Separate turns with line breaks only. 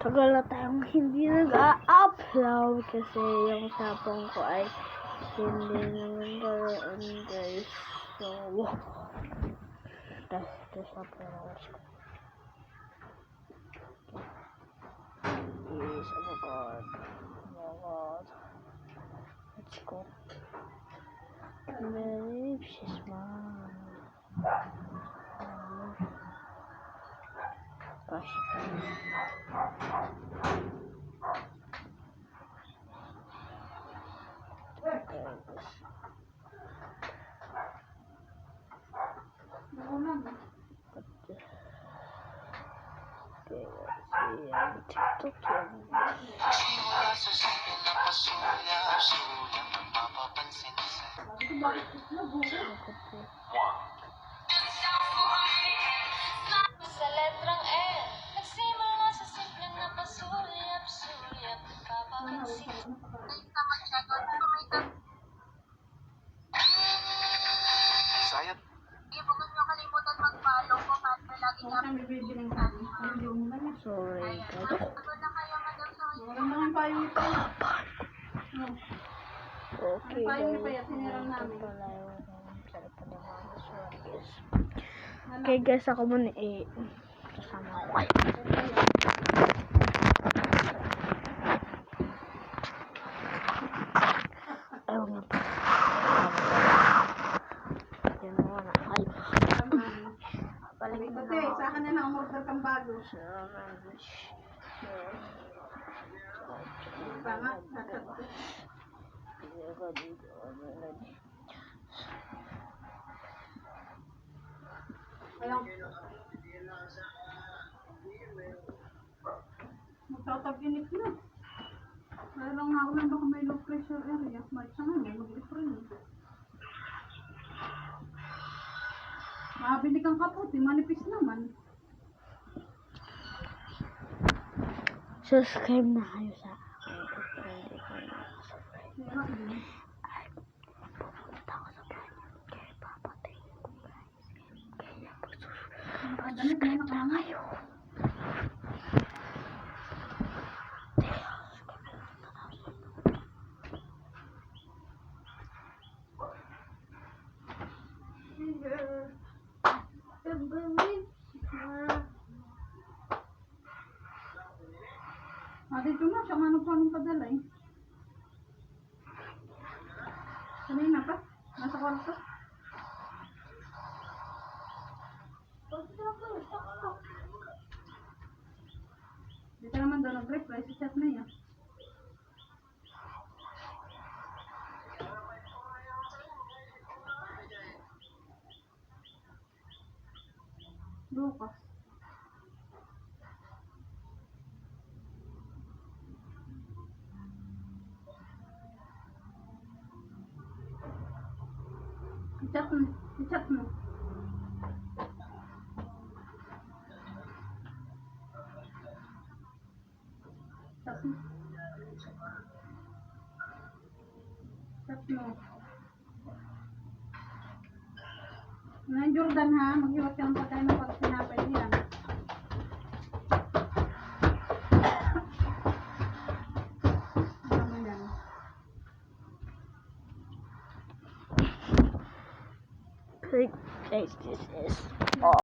Tagal na tayong hindi nag-upload kasi yung cellphone ko ay hindi nagkaroon guys. So, test na pinawas ko. Yes, oh my god. Oh my god. Let's go. Believe she's mine. Gosh. TikTok yan.
Simula sa simple na pasuya-suya, mapapansin sa letrang N. Nagsimula sa simple na pasuya-suya, mapapansin. Sayat.
Huwag niyo kalimutan mag-follow ko para lagi niya
Sorry, guys.
Ako na kayo, Madam Soy.
Okay, guys. Okay, guys. Ako muna kasama ko kayo. Ayaw nga pa. Yan mo na. Ay. Balik na ako.
Sa akin na lang, umorder kang bago. Ayaw. Magtataginip na. Kaya lang nga ako lang baka may low pressure area. May isa nga, mag-different. Makabili kang kaputi, manipis naman.
Subscribe na kayo sa akin. Hindi ko na ay pupunta ako sa banyo. Kaya papatayin ko guys. Kaya subscribe na kayo.
Dito na, siya nga nung padala eh. Kanina pa? Nasa kwarto? Dito naman doon nag-reply, si chat na yan. Lucas. Chat mo. Chat mo. Chat mo. Chat mo. Ngayon Jordan ha, mag-iwat ka ng patay ng pag sinapay niya.
Guys, this is all.